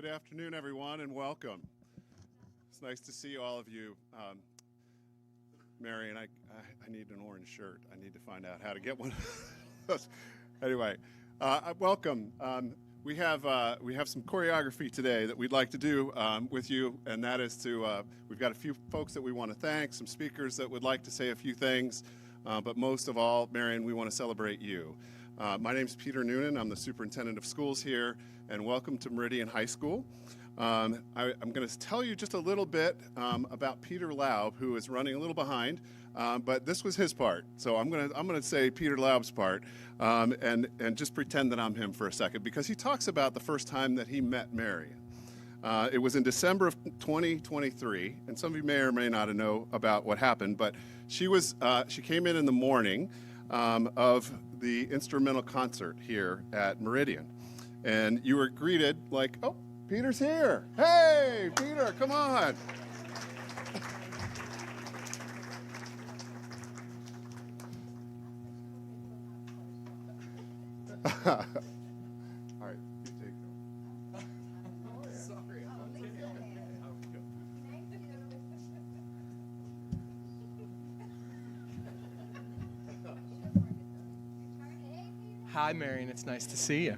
Good afternoon, everyone, and welcome. It's nice to see all of you. Marion, I need an orange shirt. I need to find out how to get one. Anyway, welcome. We have some choreography today that we'd like to do with you, and that is we've got a few folks that we want to thank, some speakers that would like to say a few things, but most of all, Marion, we want to celebrate you. My name is Peter Noonan. I'm the superintendent of schools here, and welcome to Meridian High School. I'm going to tell you just a little bit about Peter Laub, who is running a little behind, but this was his part. So I'm going to say Peter Laub's part, and just pretend that I'm him for a second, because he talks about the first time that he met Marion. It was in December of 2023, and some of you may or may not know about what happened, but she came in the morning of the instrumental concert here at Meridian, and you were greeted like, "Oh, Peter's here. Hey, Peter, come on." All right, you take it. Sorry. Hi, Marion. It's nice to see you.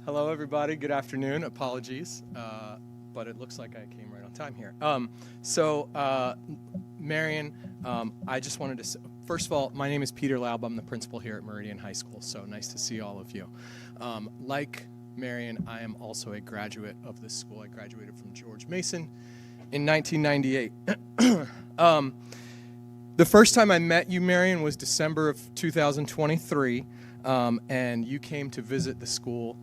Hello, everybody. Good afternoon. Apologies, but it looks like I came right on time here. Marion, I just wanted to say, first of all, my name is Peter Laub. I'm the principal here at Meridian High School, so nice to see all of you. Like Marion, I am also a graduate of this school. I graduated from George Mason in 1998. The first time I met you, Marion, was December of 2023, and you came to visit the school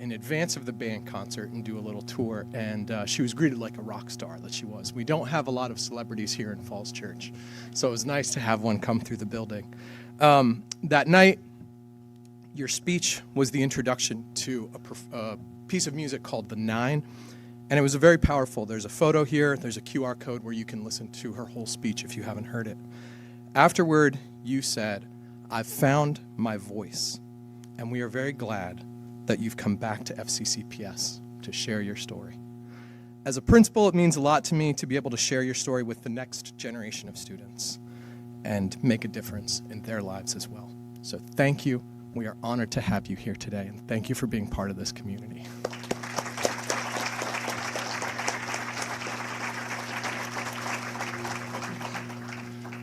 in advance of the band concert and do a little tour, and she was greeted like a rock star that she was. We don't have a lot of celebrities here in Falls Church, so it was nice to have one come through the building. That night, your speech was the introduction to a piece of music called The Nine, and it was very powerful. There's a photo here. There's a QR code where you can listen to her whole speech if you haven't heard it. Afterward, you said, "I've found my voice," and we are very glad that you've come back to FCCPS to share your story. As a principal, it means a lot to me to be able to share your story with the next generation of students and make a difference in their lives as well. So thank you. We are honored to have you here today, and thank you for being part of this community.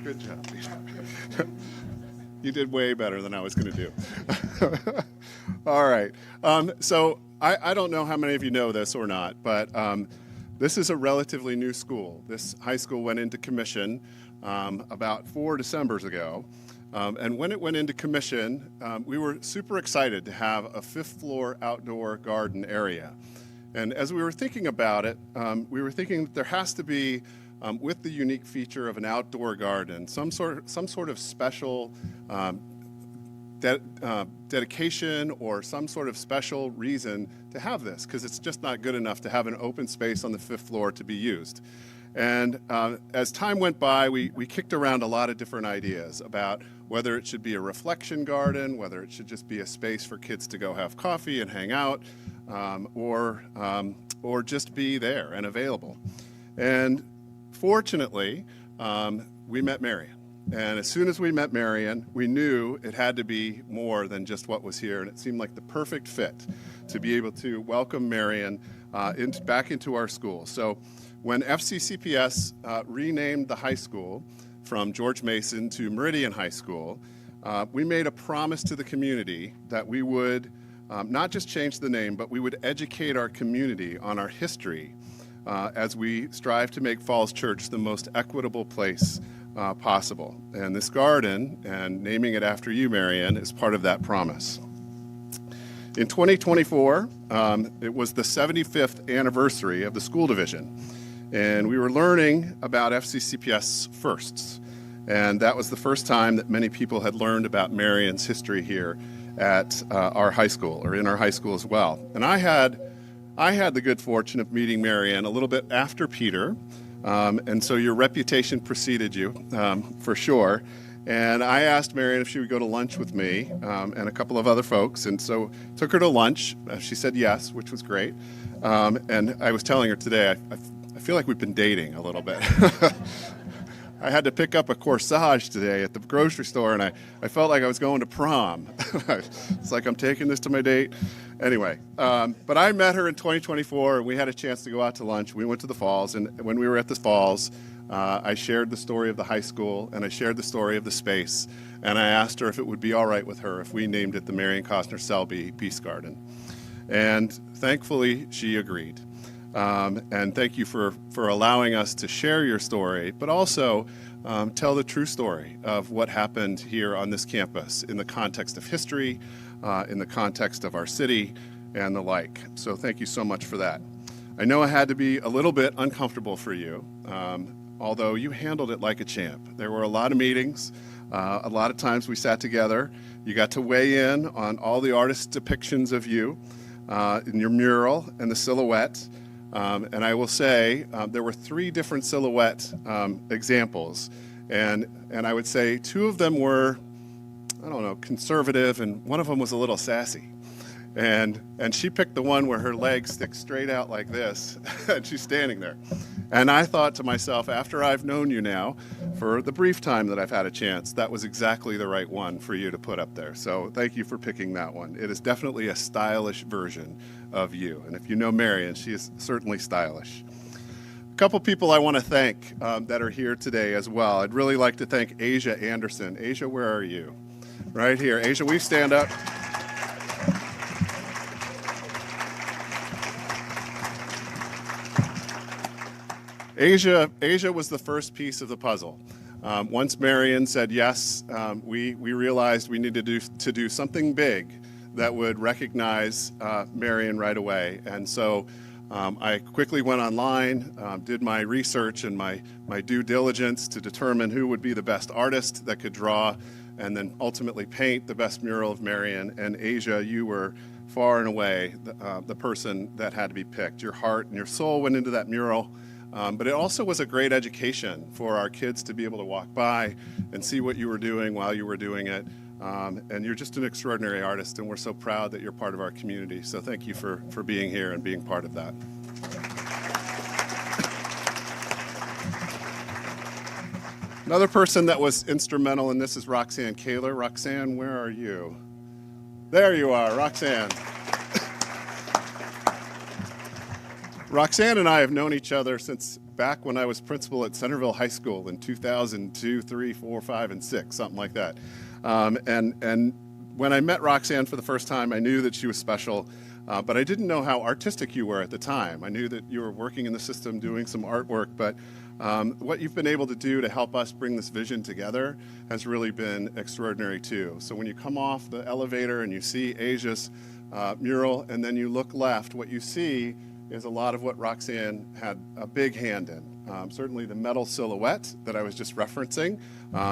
Good job. You did way better than I was going to do. All right. So I don't know how many of you know this or not, but this is a relatively new school. This high school went into commission about 4 Decembers ago. And when it went into commission, we were super excited to have a 5th floor outdoor garden area. And as we were thinking about it, we were thinking that there has to be, with the unique feature of an outdoor garden, some sort of special dedication or some sort of special reason to have this, because it's just not good enough to have an open space on the 5th floor to be used. And as time went by, we kicked around a lot of different ideas about whether it should be a reflection garden, whether it should just be a space for kids to go have coffee and hang out, or just be there and available. And fortunately, we met Marion. And as soon as we met Marion, we knew it had to be more than just what was here. And it seemed like the perfect fit to be able to welcome Marion back into our school. So when FCCPS renamed the high school from George Mason to Meridian High School, we made a promise to the community that we would not just change the name, but we would educate our community on our history as we strive to make Falls Church the most equitable place possible. And this garden, and naming it after you, Marion, is part of that promise. In 2024, it was the 75th anniversary of the school division, and we were learning about FCCPS firsts. And that was the first time that many people had learned about Marion's history here at our high school, or in our high school as well. And I had the good fortune of meeting Marion a little bit after Peter, and so your reputation preceded you, for sure. And I asked Marion if she would go to lunch with me and a couple of other folks. And so took her to lunch. She said yes, which was great. And I was telling her today, I feel like we've been dating a little bit. I had to pick up a corsage today at the grocery store, and I felt like I was going to prom. It's like I'm taking this to my date. Anyway, but I met her in 2024, and we had a chance to go out to lunch. We went to the falls, and when we were at the falls, I shared the story of the high school, and I shared the story of the space, and I asked her if it would be all right with her if we named it the Marion Costner Selby Peace Garden. And thankfully, she agreed. And thank you for allowing us to share your story, but also tell the true story of what happened here on this campus in the context of history, in the context of our city, and the like. So thank you so much for that. I know it had to be a little bit uncomfortable for you, although you handled it like a champ. There were a lot of meetings, a lot of times we sat together. You got to weigh in on all the artists' depictions of you in your mural and the silhouette. And I will say there were 3 different silhouette examples, and I would say 2 of them were, I don't know, conservative, and one of them was a little sassy. And she picked the one where her legs stick straight out like this, and she's standing there. And I thought to myself, after I've known you now for the brief time that I've had a chance, that was exactly the right one for you to put up there. So thank you for picking that one. It is definitely a stylish version of you. And if you know Marion, she is certainly stylish. A couple people I want to thank that are here today as well. I'd really like to thank Asia Anderson. Asia, where are you? Right here. Asia, will you stand up? Asia was the first piece of the puzzle. Once Marion said yes, we realized we needed to do something big that would recognize Marion right away. And so I quickly went online, did my research and my due diligence to determine who would be the best artist that could draw and then ultimately paint the best mural of Marion. And Asia, you were far and away the person that had to be picked. Your heart and your soul went into that mural. But it also was a great education for our kids to be able to walk by and see what you were doing while you were doing it. And you're just an extraordinary artist, and we're so proud that you're part of our community. So thank you for being here and being part of that. Another person that was instrumental in this is Roxanne Kaler. Roxanne, where are you? There you are, Roxanne. Roxanne and I have known each other since back when I was principal at Centerville High School in 2002, 3, 4, 5, and 6, something like that. And when I met Roxanne for the first time, I knew that she was special, but I didn't know how artistic you were at the time. I knew that you were working in the system doing some artwork, but what you've been able to do to help us bring this vision together has really been extraordinary too. So when you come off the elevator and you see Asia's mural, and then you look left, what you see is a lot of what Roxanne had a big hand in. Certainly the metal silhouette that I was just referencing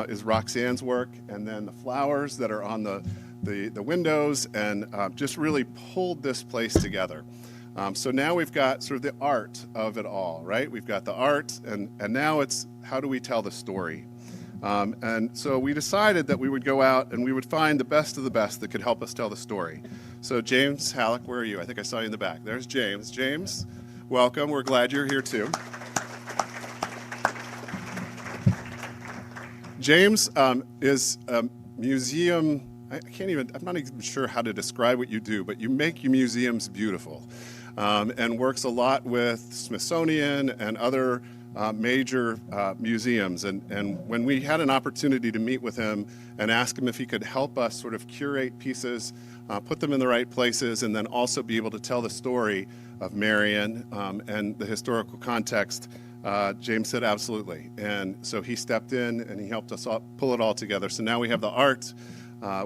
is Roxanne's work, and then the flowers that are on the windows, and just really pulled this place together. So now we've got sort of the art of it all, right? We've got the art, and now it's how do we tell the story? And so we decided that we would go out and we would find the best of the best that could help us tell the story. So James Halleck, where are you? I think I saw you in the back. There's James. James, welcome. We're glad you're here too. James is a museum, I'm not even sure how to describe what you do, but you make your museums beautiful, and works a lot with Smithsonian and other major museums. And when we had an opportunity to meet with him and ask him if he could help us sort of curate pieces, put them in the right places, and then also be able to tell the story of Marion and the historical context, James said absolutely. And so he stepped in and he helped us pull it all together. So now we have the art,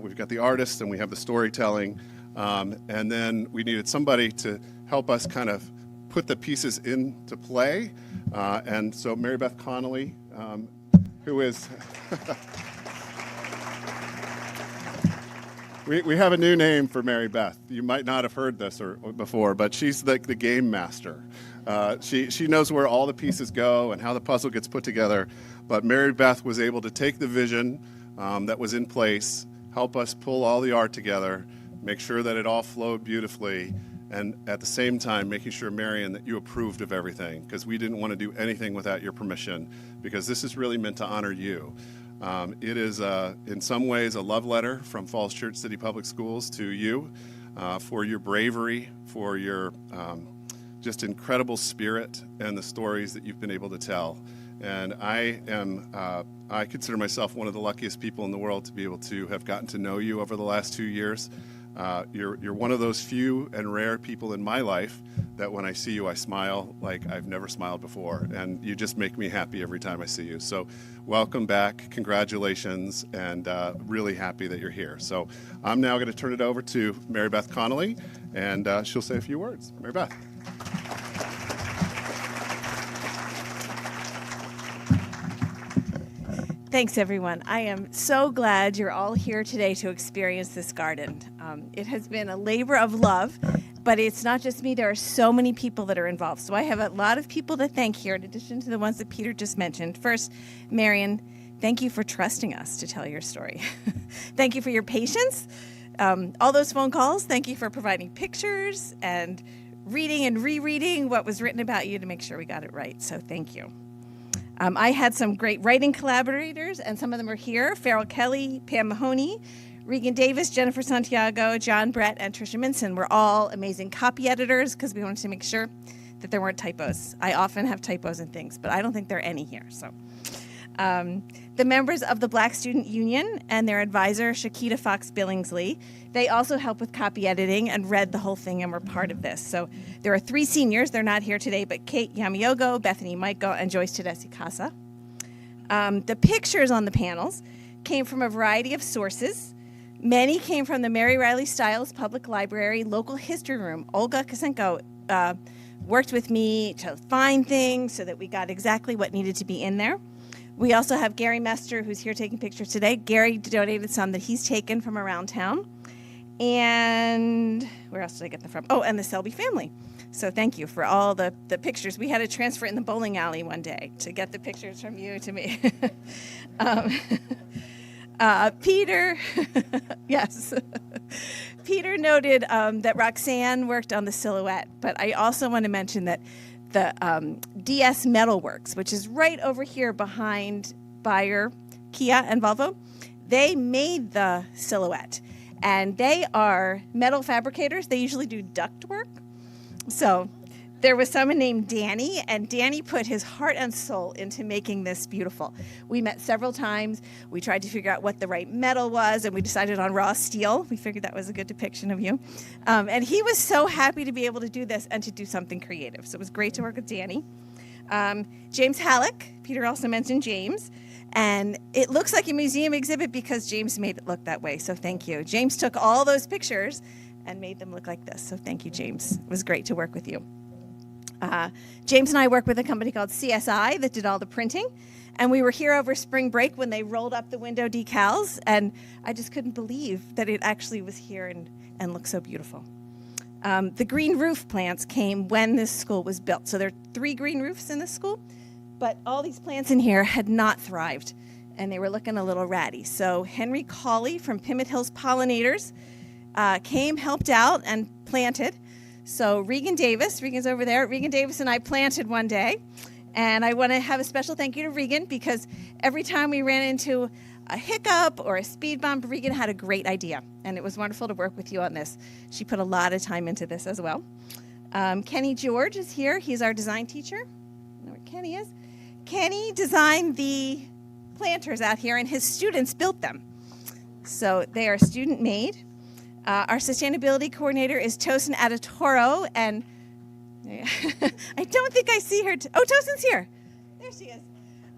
we've got the artists, and we have the storytelling. And then we needed somebody to help us kind of put the pieces into play. And so Mary Beth Connolly, who is... We have a new name for Mary Beth. You might not have heard this before, but she's the game master. She knows where all the pieces go and how the puzzle gets put together. But Mary Beth was able to take the vision that was in place, help us pull all the art together, make sure that it all flowed beautifully, and at the same time making sure, Marion, that you approved of everything, because we didn't want to do anything without your permission, because this is really meant to honor you. It is, in some ways, a love letter from Falls Church City Public Schools to you for your bravery, for your just incredible spirit, and the stories that you've been able to tell. And I consider myself one of the luckiest people in the world to be able to have gotten to know you over the last 2 years. You're one of those few and rare people in my life that when I see you, I smile like I've never smiled before. And you just make me happy every time I see you. So welcome back, congratulations, and really happy that you're here. So I'm now going to turn it over to Mary Beth Connolly, and she'll say a few words. Mary Beth. Thanks, everyone. I am so glad you're all here today to experience this garden. It has been a labor of love, but it's not just me. There are so many people that are involved. So I have a lot of people to thank here, in addition to the ones that Peter just mentioned. First, Marion, thank you for trusting us to tell your story. Thank you for your patience. All those phone calls, thank you for providing pictures and reading and rereading what was written about you to make sure we got it right. So thank you. I had some great writing collaborators, and some of them are here. Farrell Kelly, Pam Mahoney, Regan Davis, Jennifer Santiago, John Brett, and Tricia Minson were all amazing copy editors because we wanted to make sure that there weren't typos. I often have typos in things, but I don't think there are any here. So, the members of the Black Student Union and their advisor, Shakita Fox Billingsley, they also help with copy editing and read the whole thing and were part of this. So there are 3 seniors. They're not here today, but Kate Yamiogo, Bethany Michael, and Joyce Tedeschi Casa. The pictures on the panels came from a variety of sources. Many came from the Mary Riley Stiles Public Library Local History Room. Olga Kosenko worked with me to find things so that we got exactly what needed to be in there. We also have Gary Mester, who's here taking pictures today. Gary donated some that he's taken from around town. And where else did I get them from? Oh, and the Selby family. So thank you for all the pictures. We had to transfer in the bowling alley one day to get the pictures from you to me. Peter, yes. Peter noted that Roxanne worked on the silhouette, but I also want to mention that the DS Metalworks, which is right over here behind Bayer, Kia, and Volvo, they made the silhouette. And they are metal fabricators. They usually do duct work. So there was someone named Danny, and Danny put his heart and soul into making this beautiful. We met several times. We tried to figure out what the right metal was, and we decided on raw steel. We figured that was a good depiction of you. And he was so happy to be able to do this and to do something creative. So it was great to work with Danny. James Halleck, Peter also mentioned James. And it looks like a museum exhibit because James made it look that way. So thank you. James took all those pictures and made them look like this. So thank you, James. It was great to work with you. James and I work with a company called CSI that did all the printing. And we were here over spring break when they rolled up the window decals. And I just couldn't believe that it actually was here and looked so beautiful. The green roof plants came when this school was built. So there are 3 green roofs in this school. But all these plants in here had not thrived, and they were looking a little ratty. So Henry Cawley from Pimmit Hills Pollinators came, helped out, and planted. So Regan's over there. Regan Davis and I planted one day. And I want to have a special thank you to Regan, because every time we ran into a hiccup or a speed bump, Regan had a great idea. And it was wonderful to work with you on this. She put a lot of time into this as well. Kenny George is here. He's our design teacher. I know where Kenny is. Kenny designed the planters out here, and his students built them. So they are student-made. Our sustainability coordinator is Tosin Adatoro, and I don't think I see her. Oh, Tosin's here. There she is.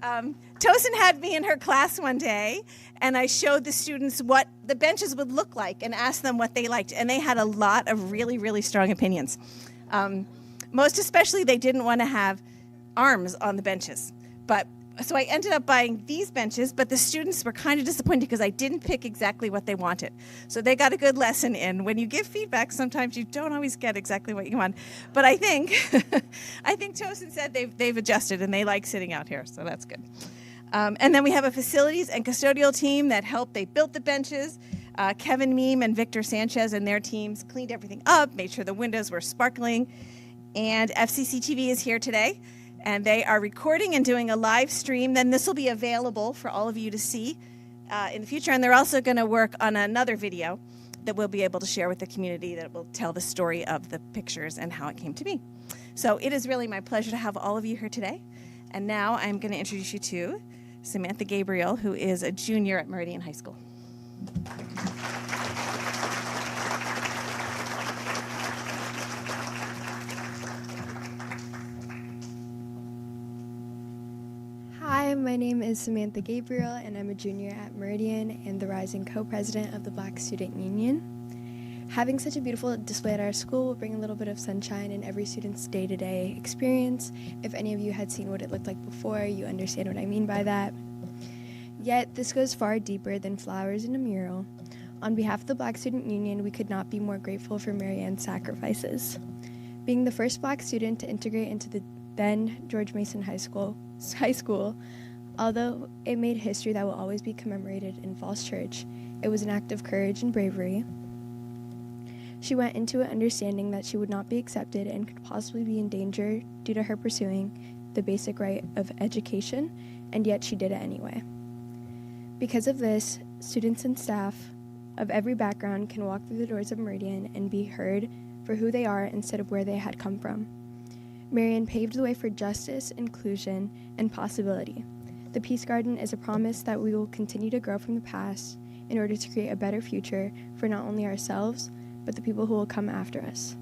Tosin had me in her class one day, and I showed the students what the benches would look like and asked them what they liked, and they had a lot of really, really strong opinions. Most especially, they didn't want to have arms on the benches. So I ended up buying these benches, but the students were kind of disappointed because I didn't pick exactly what they wanted. So they got a good lesson in. When you give feedback, sometimes you don't always get exactly what you want. But I think Tosin said they've adjusted and they like sitting out here, so that's good. And then we have a facilities and custodial team that helped. They built the benches. Kevin Meem and Victor Sanchez and their teams cleaned everything up, made sure the windows were sparkling. And FCC TV is here today, and they are recording and doing a live stream. Then this will be available for all of you to see in the future. And they're also going to work on another video that we'll be able to share with the community that will tell the story of the pictures and how it came to be. So it is really my pleasure to have all of you here today. And now I'm going to introduce you to Samantha Gabriel, who is a junior at Meridian High School. Hi, my name is Samantha Gabriel, and I'm a junior at Meridian and the rising co-president of the Black Student Union. Having such a beautiful display at our school will bring a little bit of sunshine in every student's day-to-day experience. If any of you had seen what it looked like before, you understand what I mean by that. Yet, this goes far deeper than flowers in a mural. On behalf of the Black Student Union, we could not be more grateful for Mary Ann's sacrifices. Being the first Black student to integrate into the then George Mason High School, although it made history that will always be commemorated in Falls Church, it was an act of courage and bravery. She went into it understanding that she would not be accepted and could possibly be in danger due to her pursuing the basic right of education, and yet she did it anyway. Because of this, students and staff of every background can walk through the doors of Meridian and be heard for who they are instead of where they had come from. Mary Ann paved the way for justice, inclusion, and possibility. The Peace Garden is a promise that we will continue to grow from the past in order to create a better future for not only ourselves, but the people who will come after us.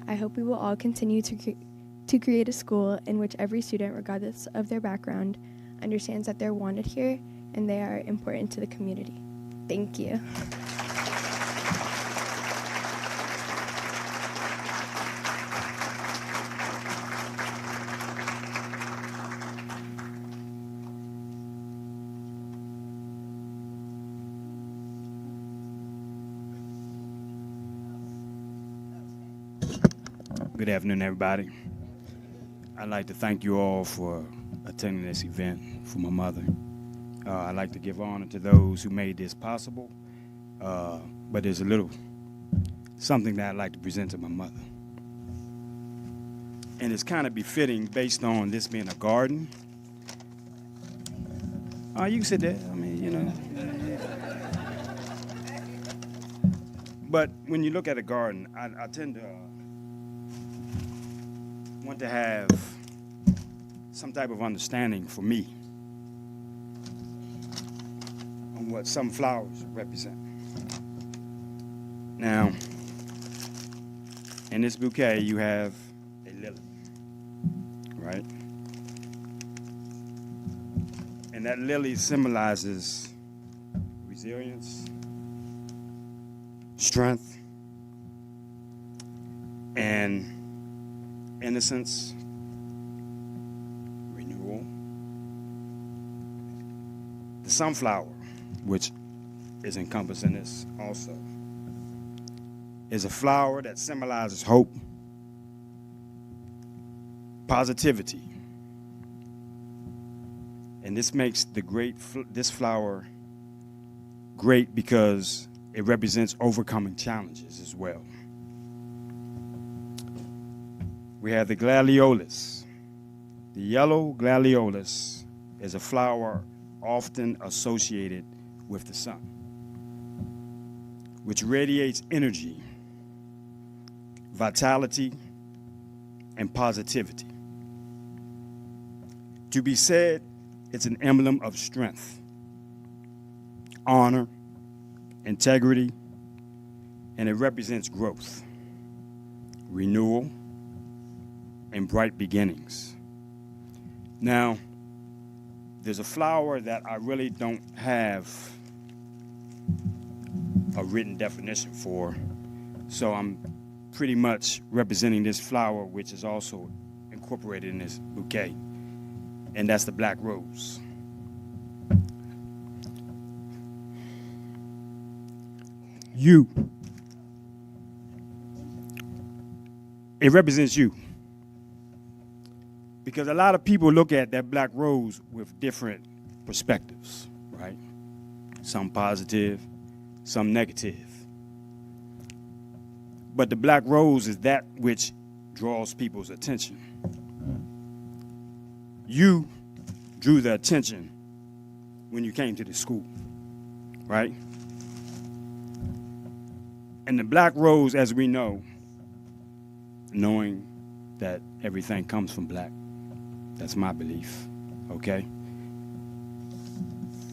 I hope we will all continue to create a school in which every student, regardless of their background, understands that they're wanted here and they are important to the community. Thank you. Good afternoon, everybody. I'd like to thank you all for attending this event for my mother. I'd like to give honor to those who made this possible, but there's a little something that I'd like to present to my mother. And it's kind of befitting based on this being a garden. You can sit there, I mean, you know. But when you look at a garden, I tend to want to have some type of understanding for me on what some flowers represent. Now, in this bouquet, you have a lily, right? And that lily symbolizes resilience, strength, and innocence, renewal. The sunflower, which is encompassed in this also, is a flower that symbolizes hope, positivity. And this makes this flower great because it represents overcoming challenges as well. We have the gladiolus. The yellow gladiolus is a flower often associated with the sun, which radiates energy, vitality, and positivity. To be said, it's an emblem of strength, honor, integrity, and it represents growth, renewal, and bright beginnings. Now, there's a flower that I really don't have a written definition for, so I'm pretty much representing this flower, which is also incorporated in this bouquet, and that's the black rose. You. It represents you. Because a lot of people look at that black rose with different perspectives, right? Some positive, some negative. But the black rose is that which draws people's attention. You drew the attention when you came to the school, right? And the black rose, as we know, knowing that everything comes from black, that's my belief, okay?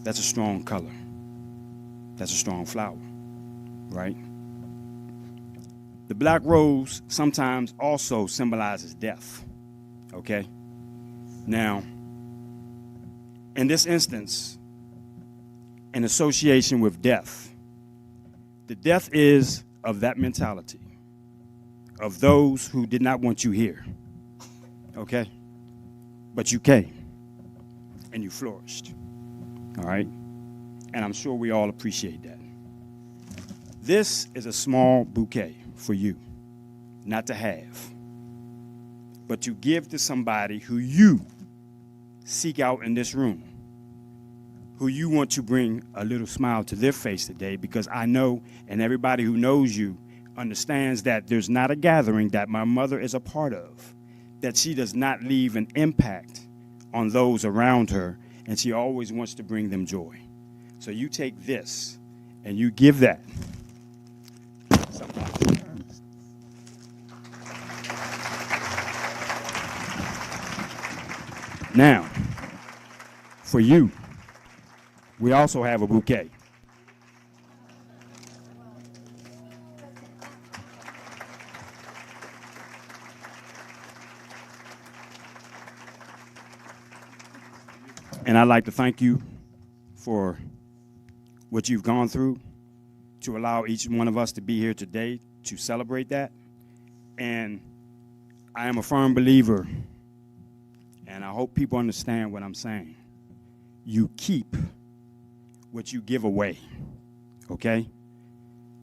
That's a strong color. That's a strong flower, right? The black rose sometimes also symbolizes death, okay? Now, in this instance, in association with death, the death is of that mentality, of those who did not want you here, okay? But you came, and you flourished, all right? And I'm sure we all appreciate that. This is a small bouquet for you, not to have, but to give to somebody who you seek out in this room, who you want to bring a little smile to their face today, because I know, and everybody who knows you understands that there's not a gathering that my mother is a part of that she does not leave an impact on those around her, and she always wants to bring them joy. So you take this and you give that. Now, for you, we also have a bouquet. And I'd like to thank you for what you've gone through to allow each one of us to be here today to celebrate that. And I am a firm believer, and I hope people understand what I'm saying. You keep what you give away, okay?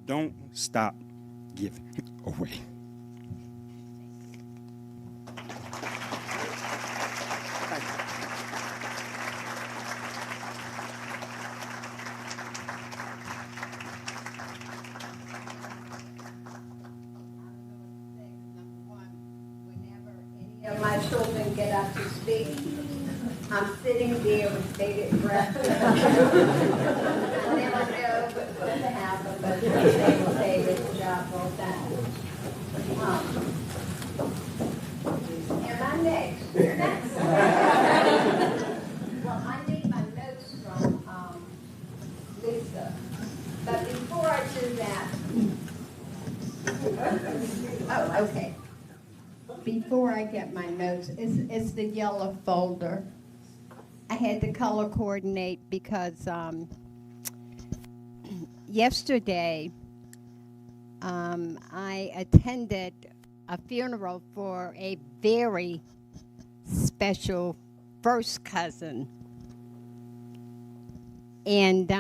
Don't stop giving away. Whenever any of my children get up to speak, I'm sitting there with bated breath. I never know what's going to happen, but they will say this job well done. Am I next? You're next. Well, I need my notes from Lisa. But before I do that, oh, okay. Before I get my notes, it's the yellow folder. I had to color coordinate because yesterday I attended a funeral for a very special first cousin. And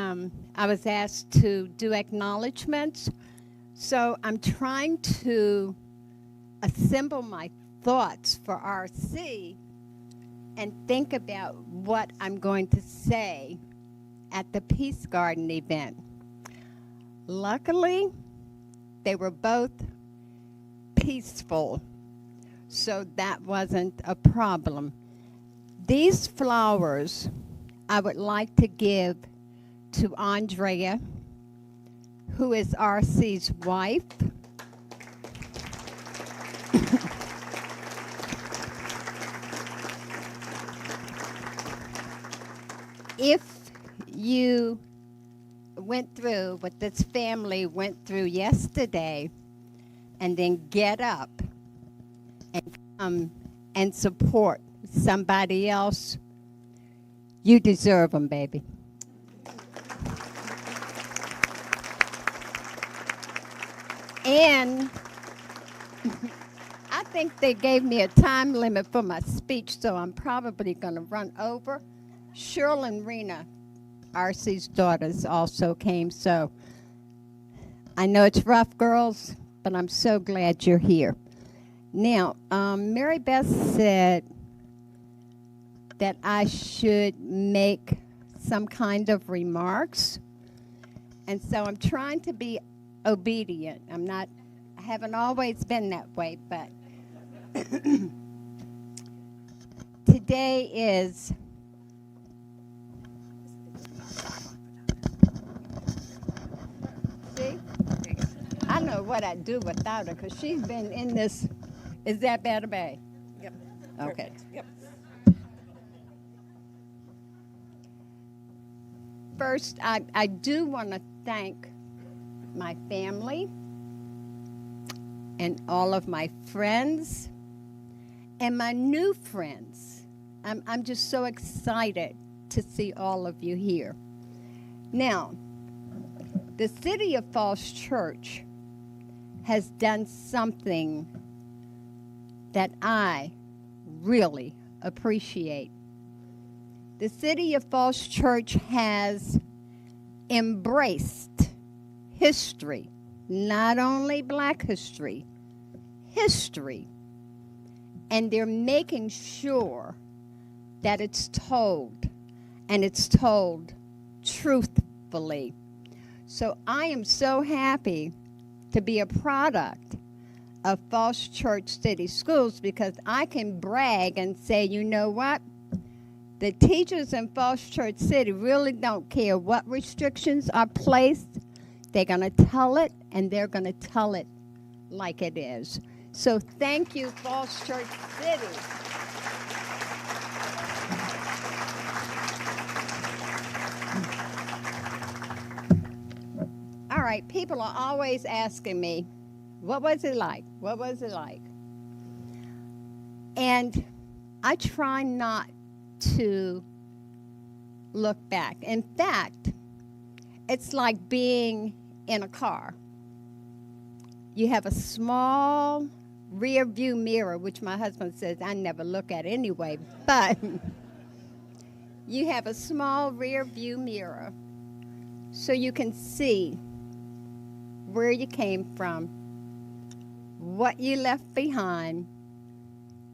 I was asked to do acknowledgments. So I'm trying to assemble my thoughts for RC and think about what I'm going to say at the Peace Garden event. Luckily, they were both peaceful, so that wasn't a problem. These flowers I would like to give to Andrea, who is RC's wife. If you went through what this family went through yesterday and then get up and come and support somebody else, you deserve them, baby. And I think they gave me a time limit for my speech, so I'm probably going to run over. Cheryl and Rena, RC's daughters, also came, so I know it's rough, girls, but I'm so glad you're here. Now, Mary Beth said that I should make some kind of remarks. And so I'm trying to be obedient. I haven't always been that way, but today is see? I know what I'd do without her because she's been in this. Is that better, babe? Yep. Okay. Perfect. Yep. First, I do want to thank my family and all of my friends and my new friends. I'm just so excited to see all of you here. Now, the City of Falls Church has done something that I really appreciate. The City of Falls Church has embraced history, not only Black history, and they're making sure that it's told, and it's told truthfully. So I am so happy to be a product of Falls Church City Schools because I can brag and say, you know what? The teachers in Falls Church City really don't care what restrictions are placed. They're going to tell it, and they're going to tell it like it is. So thank you, Falls Church City. All right, people are always asking me, what was it like? What was it like? And I try not to look back. In fact, it's like being in a car. You have a small rear view mirror, which my husband says I never look at anyway, but you have a small rear view mirror so you can see where you came from, what you left behind,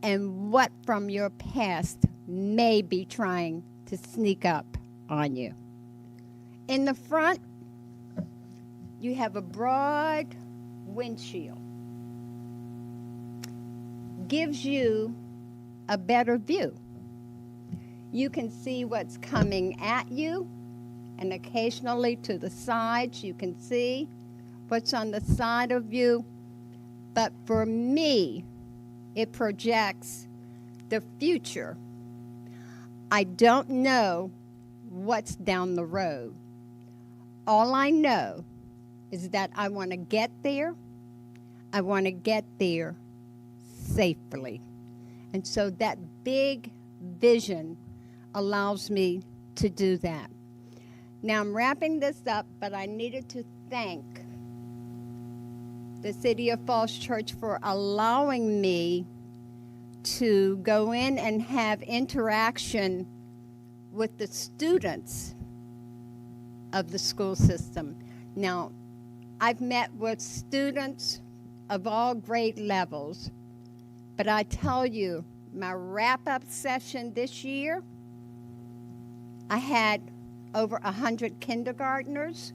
and what from your past may be trying to sneak up on you. In the front, you have a broad windshield. Gives you a better view. You can see what's coming at you, and occasionally to the sides you can see what's on the side of you. But for me, it projects the future. I don't know what's down the road. All I know is that I want to get there. I want to get there safely. And so that big vision allows me to do that. Now I'm wrapping this up, but I needed to thank the City of Falls Church for allowing me to go in and have interaction with the students of the school system. Now, I've met with students of all grade levels, but I tell you, my wrap-up session this year, I had over 100 kindergartners,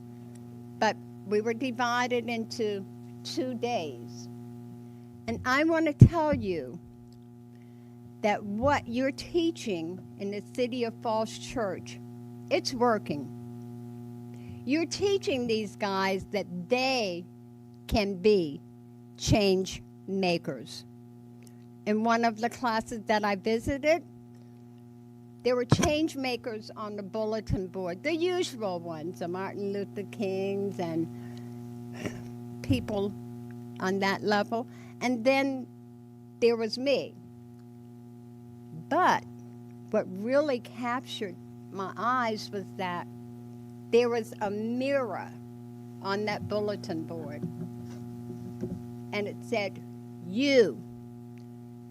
but we were divided into 2 days. And I want to tell you that what you're teaching in the City of Falls Church, it's working. You're teaching these guys that they can be change makers. In one of the classes that I visited, there were change makers on the bulletin board, the usual ones, the Martin Luther Kings and people on that level. And then there was me. But what really captured my eyes was that there was a mirror on that bulletin board. And it said, you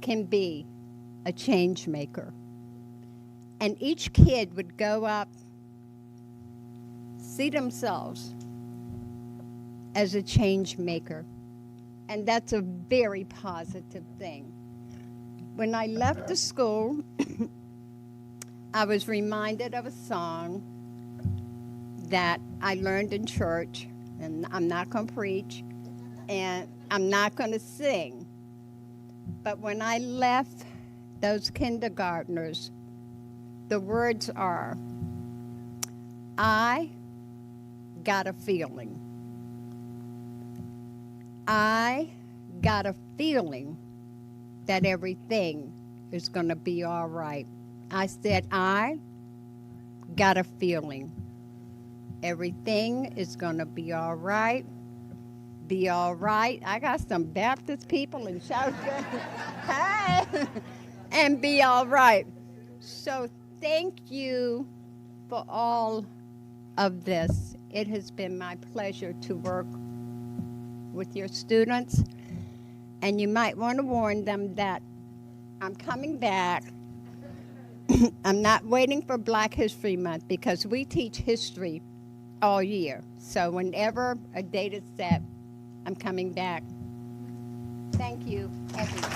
can be a change maker. And each kid would go up, see themselves as a change maker. And that's a very positive thing. When I left the school, I was reminded of a song that I learned in church, and I'm not going to preach, and I'm not going to sing. But when I left those kindergartners, the words are, I got a feeling. I got a feeling that everything is going to be all right. I said, I got a feeling everything is going to be all right. Be all right. I got some Baptist people in South Hey, and be all right. So thank you for all of this. It has been my pleasure to work with your students, and you might want to warn them that I'm coming back. I'm not waiting for Black History Month because we teach history all year. So whenever a date is set, I'm coming back. Thank you, everyone.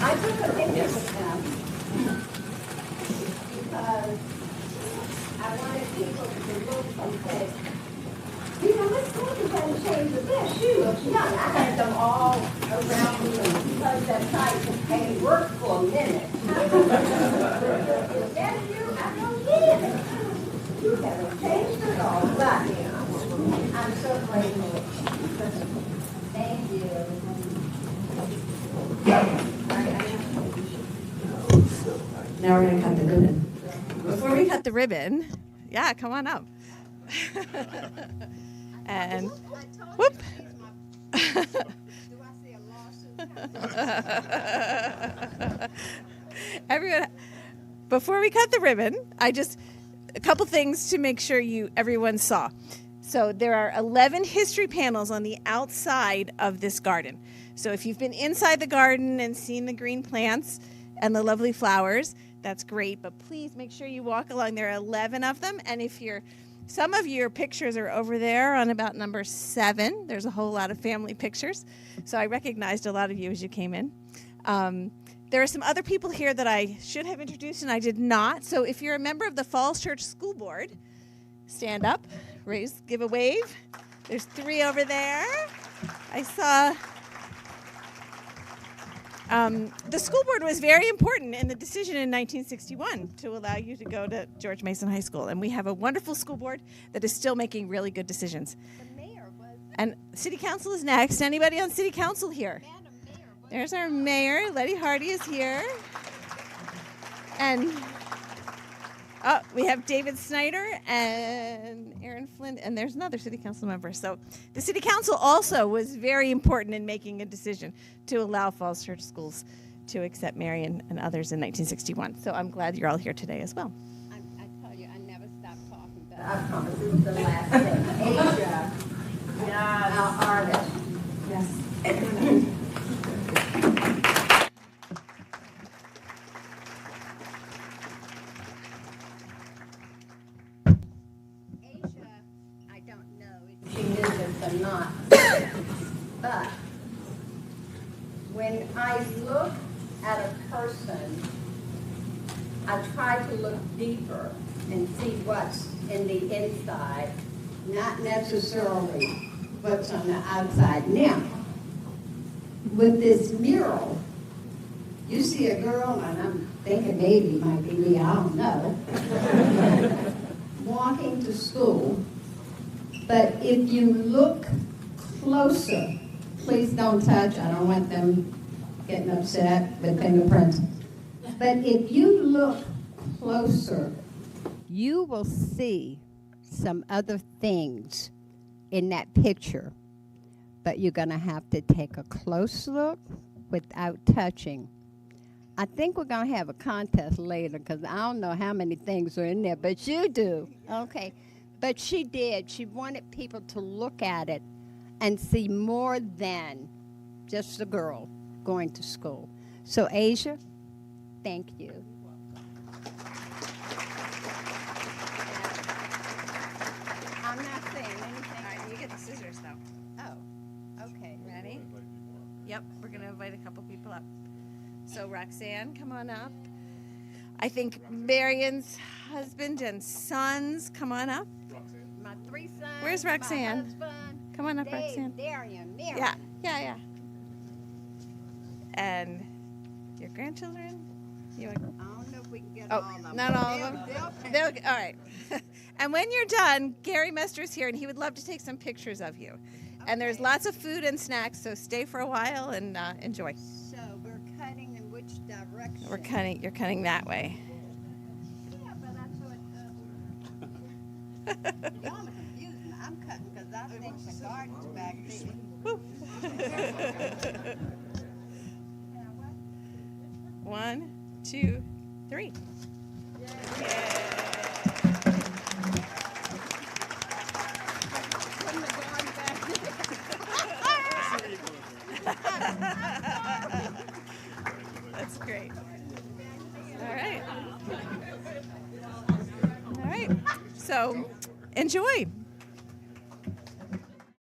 I took a picture with them because I wanted people to look and say, you know, Miss Courtney hadn't changed a bit. She looks young. I had them all around me because that site had worked for a minute. Is that you? I know, yeah. You haven't changed at all, but I'm so grateful. Thank you. Now we're going to cut the ribbon. Before we cut the ribbon, yeah, come on up. And whoop. Everyone, before we cut the ribbon, a couple things to make sure everyone saw. So there are 11 history panels on the outside of this garden. So if you've been inside the garden and seen the green plants and the lovely flowers, that's great, but please make sure you walk along. There are 11 of them, and some of your pictures are over there on about number 7. There's a whole lot of family pictures, so I recognized a lot of you as you came in. There are some other people here that I should have introduced, and I did not. So if you're a member of the Falls Church School Board, stand up, give a wave. There's 3 over there. I saw... the school board was very important in the decision in 1961 to allow you to go to George Mason High School. And we have a wonderful school board that is still making really good decisions. The mayor was... And city council is next. Anybody on city council here? Madam Mayor was... There's our mayor. Letty Hardy is here. And we have David Snyder and Aaron Flynn, and there's another city council member. So the city council also was very important in making a decision to allow Falls Church Schools to accept Marion and others in 1961. So I'm glad you're all here today as well. I tell you, I never stop talking, but I promise this is the last thing. Asia, yes. Our artist. Yes. I don't know if she knew this or not, but when I look at a person, I try to look deeper and see what's in the inside, not necessarily what's on the outside. Now, with this mural, you see a girl, and I'm thinking maybe it might be me, I don't know, walking to school. But if you look closer, please don't touch. I don't want them getting upset with fingerprints. But if you look closer, you will see some other things in that picture. But you're going to have to take a close look without touching. I think we're going to have a contest later because I don't know how many things are in there, but you do. Okay. But she did. She wanted people to look at it and see more than just a girl going to school. So, Asia, thank you. I'm not saying anything. All right, you get the scissors though. Oh, okay. Ready? Yep, we're going to invite a couple people up. So, Roxanne, come on up. I think Marion's husband and sons, come on up. My 3 sons. Where's Roxanne? My husband, Come on up, Dave, Roxanne. Darian, Mary. Yeah. And your grandchildren? You want I don't know if we can get Oh, all of them. not all of them? All right. And when you're done, Gary Mester's here, and he would love to take some pictures of you. And there's lots of food and snacks, so stay for a while and enjoy. So we're cutting in which direction? You're cutting that way. Yeah, but I thought. Y'all are confusing. I'm cutting because I think the garden's back there. 1, 2, 3. Putting the garden back That's great. All right. So enjoy.